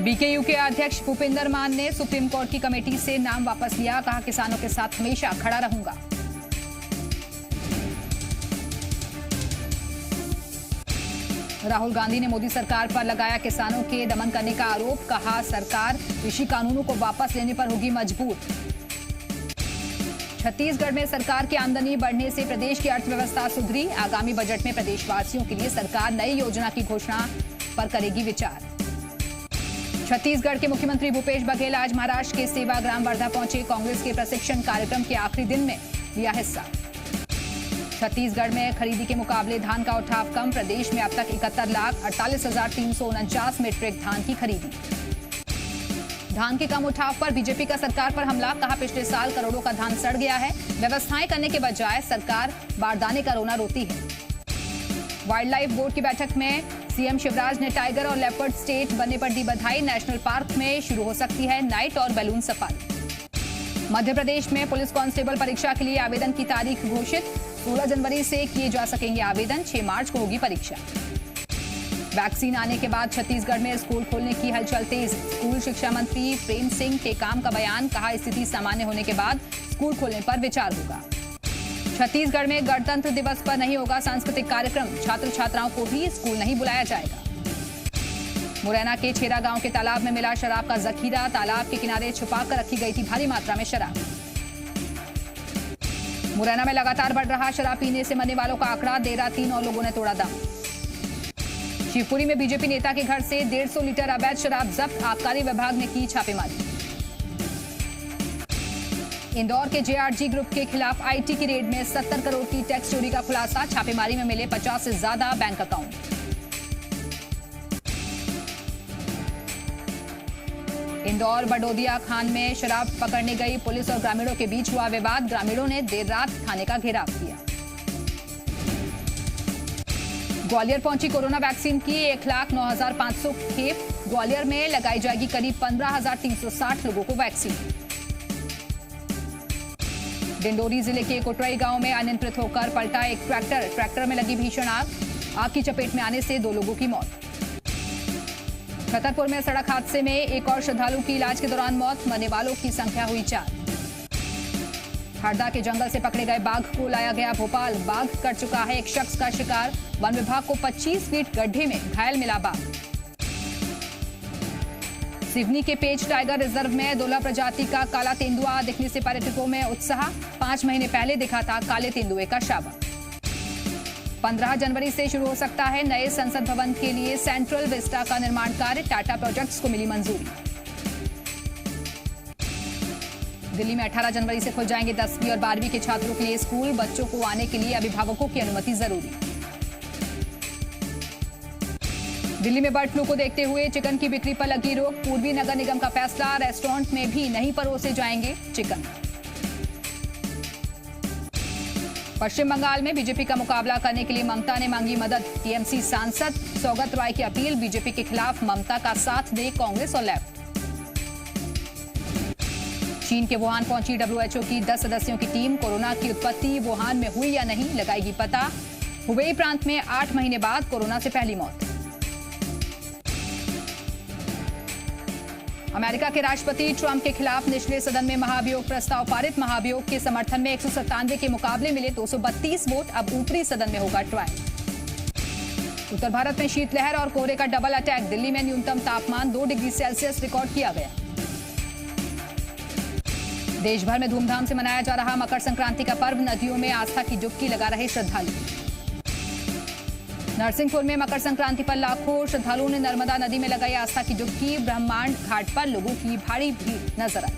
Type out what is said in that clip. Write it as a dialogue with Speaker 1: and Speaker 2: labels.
Speaker 1: BKU के अध्यक्ष भूपिंदर मान ने सुप्रीम कोर्ट की कमेटी से नाम वापस लिया। कहा, किसानों के साथ हमेशा खड़ा रहूंगा। राहुल गांधी ने मोदी सरकार पर लगाया किसानों के दमन करने का आरोप। कहा, सरकार कृषि कानूनों को वापस लेने पर होगी मजबूर। छत्तीसगढ़ में सरकार की आमदनी बढ़ने से प्रदेश की अर्थव्यवस्था सुधरी। आगामी बजट में प्रदेशवासियों के लिए सरकार नई योजना की घोषणा पर करेगी विचार। छत्तीसगढ़ के मुख्यमंत्री भूपेश बघेल आज महाराष्ट्र के सेवाग्राम वर्धा पहुंचे। कांग्रेस के प्रशिक्षण कार्यक्रम के आखिरी दिन में लिया हिस्सा। छत्तीसगढ़ में खरीदी के मुकाबले धान का उठाव कम। प्रदेश में अब तक 71,48,349 मीट्रिक धान की खरीदी। धान के कम उठाव पर बीजेपी का सरकार पर हमला। कहा, पिछले साल करोड़ों का धान सड़ गया है। व्यवस्थाएं करने के बजाय सरकार बारदाने का रोना रोती है। वाइल्ड लाइफ बोर्ड की बैठक में सीएम शिवराज ने टाइगर और लेपर्ड स्टेट बनने पर दी बधाई। नेशनल पार्क में शुरू हो सकती है नाइट और बैलून सफारी। मध्य प्रदेश में पुलिस कांस्टेबल परीक्षा के लिए आवेदन की तारीख घोषित। 16 जनवरी से किए जा सकेंगे आवेदन। 6 मार्च को होगी परीक्षा। वैक्सीन आने के बाद छत्तीसगढ़ में स्कूल खोलने की हलचल तेज। स्कूल शिक्षा मंत्री प्रेम सिंह टेकाम का बयान। कहा, स्थिति सामान्य होने के बाद स्कूल खोलने पर विचार होगा। छत्तीसगढ़ में गणतंत्र दिवस पर नहीं होगा सांस्कृतिक कार्यक्रम। छात्र छात्राओं को भी स्कूल नहीं बुलाया जाएगा। मुरैना के छेरा गांव के तालाब में मिला शराब का जखीरा। तालाब के किनारे छुपाकर रखी गई थी भारी मात्रा में शराब। मुरैना में लगातार बढ़ रहा शराब पीने से मरने वालों का आंकड़ा। देर रात 3 और लोगों ने तोड़ा दम। शिवपुरी में बीजेपी नेता के घर से 150 लीटर अवैध शराब जब्त। आबकारी विभाग ने की छापेमारी। इंदौर के जेआरजी ग्रुप के खिलाफ आईटी की रेड में 70 करोड़ की टैक्स चोरी का खुलासा। छापेमारी में मिले 50 से ज्यादा बैंक अकाउंट। इंदौर बडोदिया खान में शराब पकड़ने गई पुलिस और ग्रामीणों के बीच हुआ विवाद। ग्रामीणों ने देर रात थाने का घेराव किया। ग्वालियर पहुंची कोरोना वैक्सीन की 1,09,500 खेप। ग्वालियर में लगाई जाएगी करीब 15,360 लोगों को वैक्सीन। डिंडोरी जिले के कोटराई गांव में अनियंत्रित होकर पलटा एक ट्रैक्टर। ट्रैक्टर में लगी भीषण आग। आग की चपेट में आने से 2 लोगों की मौत। छतरपुर में सड़क हादसे में एक और श्रद्धालु की इलाज के दौरान मौत। मरने वालों की संख्या हुई 4। हरदा के जंगल से पकड़े गए बाघ को लाया गया भोपाल। बाघ कर चुका है एक शख्स का शिकार। वन विभाग को 25 फीट गड्ढे में घायल मिला बाघ। सिवनी के पेच टाइगर रिजर्व में दुर्लभ प्रजाति का काला तेंदुआ दिखने से पर्यटकों में उत्साह। 5 महीने पहले दिखा था काले तेंदुए का शावक। 15 जनवरी से शुरू हो सकता है नए संसद भवन के लिए सेंट्रल विस्टा का निर्माण कार्य। टाटा प्रोजेक्ट्स को मिली मंजूरी। दिल्ली में 18 जनवरी से खुल जाएंगे 10वीं और 12वीं के छात्रों के लिए स्कूल। बच्चों को आने के लिए अभिभावकों की अनुमति जरूरी। दिल्ली में बर्ड फ्लू को देखते हुए चिकन की बिक्री पर लगी रोक। पूर्वी नगर निगम का फैसला। रेस्टोरेंट में भी नहीं परोसे जाएंगे चिकन। पश्चिम बंगाल में बीजेपी का मुकाबला करने के लिए ममता ने मांगी मदद। टीएमसी सांसद सौगत रॉय की अपील। बीजेपी के खिलाफ ममता का साथ दे कांग्रेस और लेफ्ट। चीन के वुहान पहुंची डब्ल्यूएचओ की 10 सदस्यों की टीम। कोरोना की उत्पत्ति वुहान में हुई या नहीं लगाएगी पता। हुबेई प्रांत में 8 महीने बाद कोरोना से पहली मौत। अमेरिका के राष्ट्रपति ट्रंप के खिलाफ निचले सदन में महाभियोग प्रस्ताव पारित। महाभियोग के समर्थन में 197 के मुकाबले मिले 232 वोट। अब ऊपरी सदन में होगा ट्रायल। उत्तर भारत में शीतलहर और कोहरे का डबल अटैक। दिल्ली में न्यूनतम तापमान 2 डिग्री सेल्सियस रिकॉर्ड किया गया। देश भर में धूमधाम से मनाया जा रहा मकर संक्रांति का पर्व। नदियों में आस्था की डुबकी लगा रहे श्रद्धालु। नरसिंहपुर में मकर संक्रांति पर लाखों श्रद्धालुओं ने नर्मदा नदी में लगाई आस्था की डुबकी। ब्रह्मांड घाट पर लोगों की भारी भीड़ नजर आई।